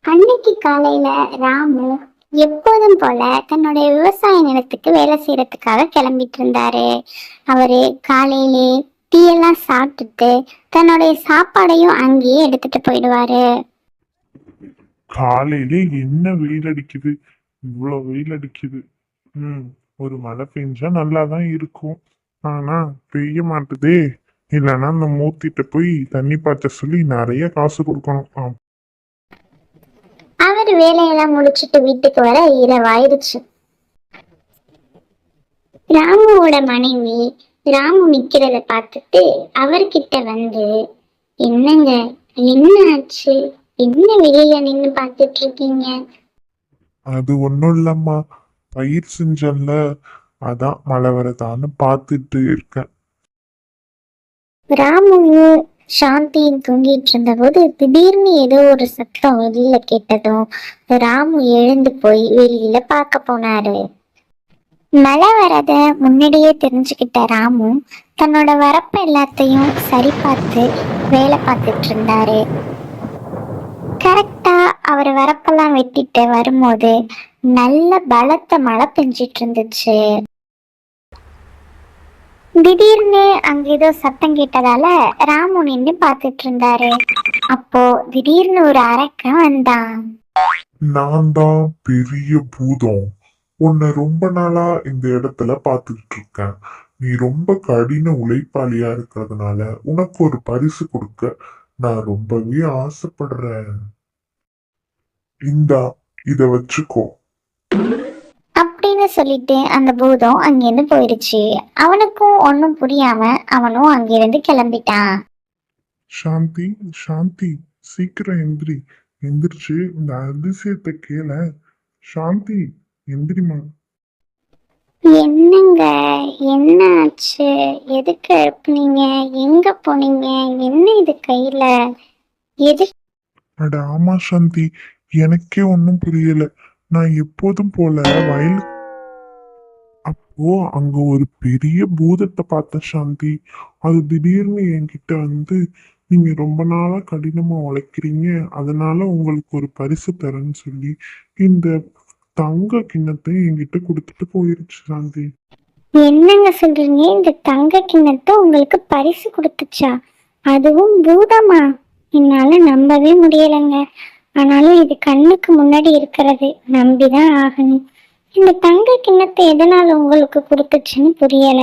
அன்னைக்கு காலையில ராமு எப்போதும் போல தன்னுடைய விவசாய நிலத்துக்கு வேலை செய்யறதுக்காக கிளம்பிட்டு இருந்தாரு. அவரு காலையிலே டீ எல்லாம் சாப்பிட்டுட்டு தன்னுடைய சாப்பாடையும் அங்கேயே எடுத்துட்டு போயிடுவாரு. காலையிலே என்ன வெயில் அடிக்குது, இவ்வளவு வெயில் அடிக்குது. ம் ஒரு மழை பெஞ்சா நல்லாதான் இருக்கும். ஆனா பெய்ய மாட்டுதே. இல்லைன்னா அந்த மூத்திட்ட போய் தண்ணி பாய்ச்ச சொல்லி நிறைய காசு கொடுக்கணும். அவர் வேலையெல்லாம் முடிச்சிட்டு வீட்டுக்கு வர இரவாயிருச்சு. ராமுவோட மனைவி ராமு நிக்கிறத பார்த்துட்டு அவர்கிட்ட வந்து, என்னங்க, என்ன ஆச்சு? என்ன வெளியில நின்னு பார்த்துட்டு இருக்கீங்க? அது ஒண்ணும் இல்லம்மா, பயிர் செஞ்சல, அதான் மழை வரதான்னு பார்த்துட்டு இருக்கேன். ராமுவும் சாந்தியும் தூங்கிட்டு இருந்த போது திடீர்னு ஏதோ ஒரு சத்தம் வெளியில கேட்டதும் ராமு எழுந்து போய் வெளியில பார்க்க போனாரு. மழை வரத முன்னாடியே தெரிஞ்சுக்கிட்ட ராமு தன்னோட வரப்ப எல்லாத்தையும் சரி பார்த்து வேலை பார்த்துட்டு இருந்தாரு. கரெக்டா அவர் வரப்பெல்லாம் வெட்டிட்டு வரும்போது நல்ல பலத்த மழை பெஞ்சிட்டு இருந்துச்சு. திடீர்னு அங்க ஏதோ சத்தம் கேட்டதால ராமு நின்று பார்த்துட்டு இருந்தாரு. அப்போ திடீர்னு ஒரு அரக்கன் வந்தான். நான் தான் பெரிய பூதம். உன்னை ரொம்ப நாளா இந்த இடத்துல பார்த்துக்கிட்டு இருக்கேன். நீ ரொம்ப கடின உழைப்பாளியா இருக்கிறதுனால உனக்கு ஒரு பரிசு கொடுக்க நான் ரொம்பவே ஆசைப்படுறேன். இந்தா, இத வச்சுக்கோ அப்படின்னு சொல்லிட்டு அந்த பூதம் அங்கிருந்து போயிடுச்சு. அவனுக்கும் ஒன்னும் புரியாம அவனும் அங்கிருந்து கிளம்பிட்டான். சாந்தி, சாந்தி, சீக்கிரம் எந்திரி. எந்திரிச்சு இந்த அதிசயத்தை கேள. சாந்தி, எந்திரிமா. என்னங்க, என்ன ஆச்சு? எதுக்கு எழுப்புனீங்க? எங்க போனீங்க? என்ன இது கையில? எது? அட ஆமா சாந்தி, எனக்கே ஒன்றும் புரியல. நான் எப்போதும் போல வயல், அப்போ அங்க ஒரு பெரிய பூதத்தை பார்த்த சாந்தி. அது திடீர்னு என்கிட்ட வந்து, நீங்க ரொம்ப நாளா கடினமா உழைக்கிறீங்க, அதனால உங்களுக்கு ஒரு பரிசு தரேன்னு சொல்லி இந்த தங்க கிண்ணத்தை என்கிட்ட கொடுத்துட்டு போயிருச்சு சாந்தி. என்னங்க சொல்றீங்க? இந்த தங்க கிண்ணத்தை உங்களுக்கு பரிசு கொடுத்துச்சா? அதுவும் பூதமா? என்னால நம்பவே முடியலைங்க. ஆனாலும் இது கண்ணுக்கு முன்னாடி இருக்கிறது, நம்பிதான் ஆகணும். இந்த தங்க கிண்ணத்தை எதனால உங்களுக்கு கொடுத்துச்சுன்னு புரியல.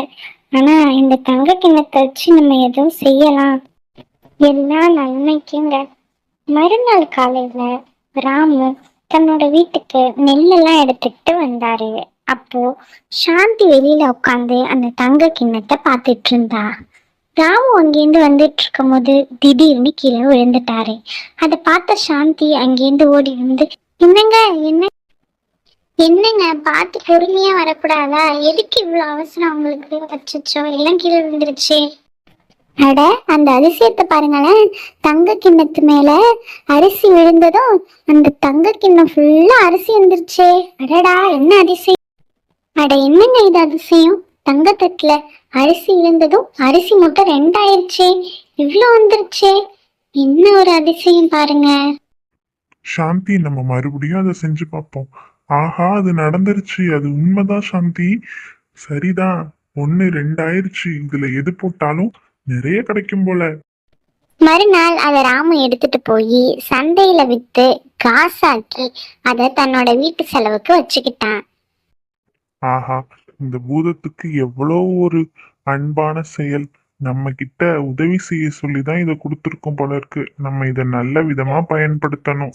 ஆனா இந்த தங்க கிண்ணத்தை வச்சு நம்ம எதுவும் செய்யலாம். எல்லா நன்மைக்குங்க. மறுநாள் காலையில ராமு தன்னோட வீட்டுக்கு நெல்லெல்லாம் எடுத்துட்டு வந்தாரு. அப்போ சாந்தி வெளியில உட்காந்து அந்த தங்க கிண்ணத்தை பார்த்துட்டு இருந்தா. ராமு அங்கேருந்து வந்துட்டு இருக்கும் போது திடீர்னு கீழே விழுந்துட்டாரு. அதை பார்த்த சாந்தி அங்கேருந்து ஓடி வந்து, என்னங்க, என்னங்க, பார்த்து பொறுமையா வரக்கூடாதா? எதுக்கு இவ்வளவு அவசரம் உங்களுக்கு? வச்சோ எல்லாம் கீழே விழுந்துருச்சு. அட, அந்த அதிசயத்தை பாருங்களேன். தங்க கிண்ணத்து மேல அரிசி விழுந்ததும் அந்த தங்க கிண்ணம் ஃபுல்லா அரிசி வந்துருச்சே. அடடா, என்ன அதிசயம்! அட, என்னங்க இது அதிசயம்? தங்கத்தட்டுல அரிசி விழுந்ததும் அரிசி மூட்டை 2 ஆயிருச்சே. இவ்வளோ வந்துருச்சே. என்ன ஒரு அதிசயம் பாருங்க. சாந்தி, நம்ம மறுபடியும் அதை செஞ்சு பார்ப்போம். ஆஹா, அது நடந்துருச்சு. அது உண்மைதான் சாந்தி. சரிதான். 1 2 ஆயிருச்சு. இதுல எது போட்டாலும் நிறைய கிடைக்கும் போல. மறுநாள் அதை ராமு எடுத்துட்டு போய் சந்தையில வித்து காசாக்கி அதை தன்னோட வீட்டு செலவுக்கு வச்சுக்கிட்டான். ஆஹா, இந்த பூதத்துக்கு எவ்வளோ ஒரு அன்பான செயல். நம்ம கிட்ட உதவி செய்ய சொல்லிதான் இதை கொடுத்துருக்கோம் போல இருக்கு. நம்ம இதை நல்ல விதமா பயன்படுத்தணும்.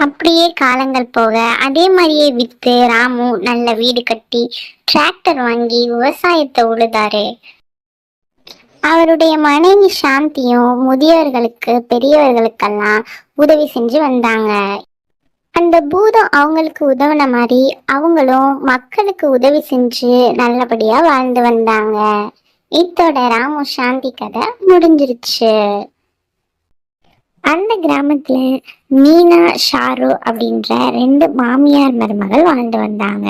அப்படியே காலங்கள் போக அதே மாதிரியே வித்து ராமு நல்ல வீடு கட்டி டிராக்டர் வாங்கி விவசாயத்தை உழுதாரு. அவருடைய மனைவி சாந்தியும் முதியவர்களுக்கு பெரியவர்களுக்கெல்லாம் உதவி செஞ்சு வந்தாங்க. அந்த பூதம் அவங்களுக்கு உதவின மாதிரி அவங்களும் மக்களுக்கு உதவி செஞ்சு நல்லபடியா வாழ்ந்து வந்தாங்க. இத்தோட ராமு சாந்தி கதை முடிஞ்சிருச்சு. அந்த கிராமத்துல மீனா, ஷாரு அப்படின்ற 2 மாமியார் மருமகள் வாழ்ந்து வந்தாங்க.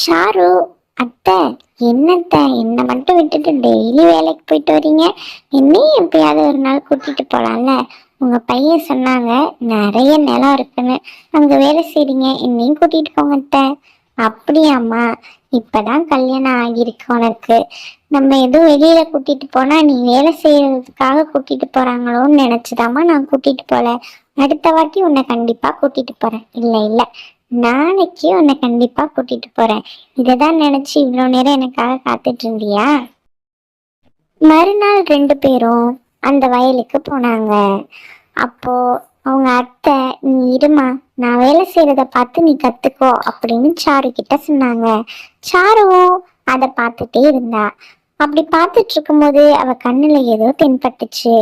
ஷாரு, அத்தை, என்னத்தை என்னை மட்டும் விட்டுட்டு டெய்லி வேலைக்கு போயிட்டு வரீங்க? என்னையும் எப்பயாவது ஒரு நாள் கூட்டிட்டு போலாம்ல. உங்க பையன் சொன்னாங்க நிறைய நிலம் இருக்குன்னு, அங்க வேலை செய்றீங்க, என்னையும் கூட்டிட்டு போங்க அத்தை. அப்படியாம்மா? இப்பதான் கல்யாணம் ஆகியிருக்கு உனக்கு. நம்ம எதுவும் வெளியில கூட்டிட்டு போனா நீ வேலை செய்யறதுக்காக கூட்டிட்டு போறாங்களோன்னு நினைச்சுதாம்மா நான் கூட்டிட்டு போல. அடுத்த வாட்டி உன்னை கண்டிப்பா கூட்டிட்டு போறேன். இல்ல இல்ல, நாளைக்கு உன்னை கண்டிப்பா கூட்டிட்டு போறேன். இததான் நினைச்சு இவ்வளவு நேரம் எனக்காக காத்துட்டு இருந்தியா? மறுநாள் ரெண்டு பேரும் அந்த வயலுக்கு போனாங்க. அப்போ அவங்க அத்தை, நீ இருமா, நான் வேலை செய்யறத பார்த்து நீ கத்துக்கோ அப்படின்னு சாரு கிட்ட சொன்னாங்க. சாருவும் அதை பார்த்துட்டே இருந்தா. அப்படி பார்த்துட்டு இருக்கும்போது அவ கண்ணுல ஏதோ தென்பட்டுச்சு.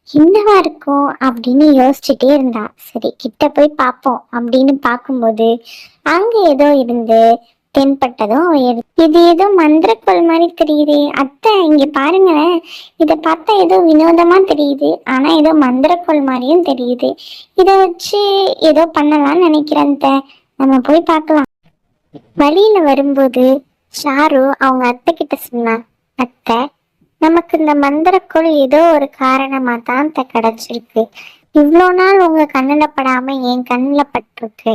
என்னவா இருக்கும் அப்படின்னு யோசிச்சுட்டே இருந்தா. சரி, கிட்ட போய் பார்ப்போம் அப்படின்னு பார்க்கும்போது அங்க ஏதோ இருந்து தென்பட்டதும் அவ இது ஏதோ மந்திரக்கோள் மாதிரி தெரியுது அத்தை, இங்க பாருங்களேன். இத பார்த்தா ஏதோ வினோதமா தெரியுது, ஆனா ஏதோ மந்திரக்கோள் மாதிரியும் தெரியுது. இத வச்சு ஏதோ பண்ணலாம்னு நினைக்கிறேன் அத்தை. நம்ம போய் பார்க்கலாம். வழியில வரும்போது ஷாரு அவங்க அத்தை கிட்ட சொன்னா, அத்தை, நமக்கு இந்த மந்திரக்கோள் ஏதோ ஒரு காரணமா தான் அத்தை கிடைச்சிருக்கு. இவ்வளோ நாள் உங்க கண்ணுல படாம என் கண்ணுல பட்டிருக்கு.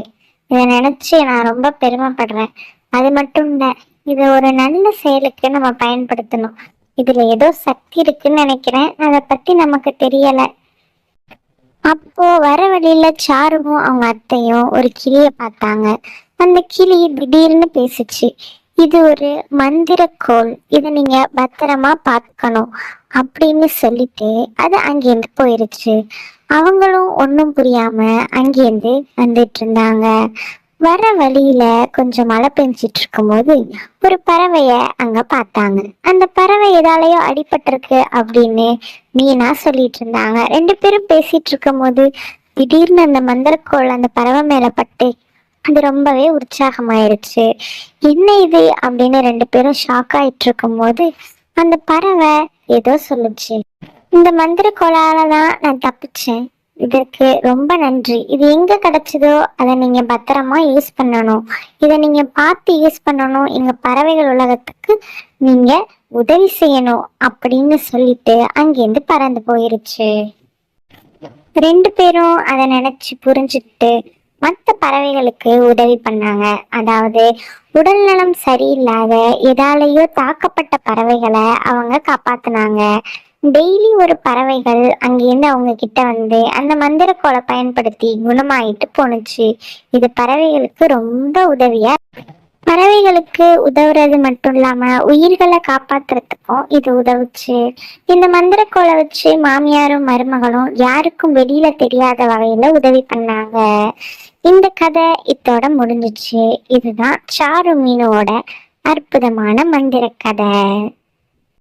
இதை நினைச்சு நான் ரொம்ப பெருமைப்படுறேன். அது மட்டும் இல்ல, இதை ஒரு நல்ல செயலுக்கு நம்ம பயன்படுத்தணும். இதுல ஏதோ சக்தி இருக்குன்னு நினைக்கிறேன், அதை பத்தி நமக்கு தெரியல. அப்போ வர வழியில சாருவும் அவங்க அத்தையும் ஒரு கிளிய பார்த்தாங்க. அந்த கிளி திடீர்னு பேசுச்சு, இது ஒரு மந்திரக்கோள், இதை நீங்க பத்திரமா பார்க்கணும் அப்படின்னு சொல்லிட்டு அது அங்கேருந்து போயிருச்சு. அவங்களும் ஒன்றும் புரியாம அங்கேருந்து வந்துட்டு இருந்தாங்க. வர வழியில கொஞ்சம் மழை பெஞ்சிட்டு இருக்கும்போது ஒரு பறவைய அங்க பார்த்தாங்க. அந்த பறவை எதாலையோ அடிபட்டிருக்கு அப்படின்னு மீனா சொல்லிட்டு இருந்தாங்க. ரெண்டு பேரும் பேசிட்டு இருக்கும் போது திடீர்னு அந்த மந்திரக்கோள் அந்த பறவை மேல பட்டு அது ரொம்பவே உற்சாகமாயிருச்சு. என்ன இது அப்படின்னு ரெண்டு பேரும் ஷாக் ஆயிட்டு இருக்கும் போது அந்த பறவை ஏதோ சொல்லுச்சு, இந்த மந்திரக்கோளால தான் நான் தப்பிச்சேன், இதற்கு ரொம்ப நன்றி. இது எங்க கிடைச்சதோ அதை நீங்க பத்திரமா யூஸ் பண்ணணும், இதை நீங்க பார்த்து யூஸ் பண்ணணும், எங்க பறவைகள் உலகத்துக்கு நீங்க உதவி செய்யணும் அப்படின்னு சொல்லிட்டு அங்கேருந்து பறந்து போயிருச்சு. ரெண்டு பேரும் அதை நினைச்சு புரிஞ்சுக்கிட்டு மற்ற பறவைகளுக்கு உதவி பண்ணாங்க. அதாவது உடல் நலம் சரியில்லாத எதாலேயோ தாக்கப்பட்ட பறவைகளை அவங்க காப்பாத்தினாங்க. டெய்லி ஒரு பறவைகள் அங்கேருந்து அவங்க கிட்ட வந்து அந்த மந்திரக்கோளை பயன்படுத்தி குணமாயிட்டு போணுச்சு. இது பறவைகளுக்கு ரொம்ப உதவியா. பறவைகளுக்கு உதவுறது மட்டும் இல்லாம உயிர்களை காப்பாத்துறதுக்கும் இது உதவுச்சு. இந்த மந்திரக்கோளை வச்சு மாமியாரும் மருமகளும் யாருக்கும் வெளியில தெரியாத வகையில உதவி பண்ணாங்க. இந்த கதை இத்தோட முடிஞ்சிச்சு. இதுதான் சாரு மீனோட அற்புதமான மந்திர கதை.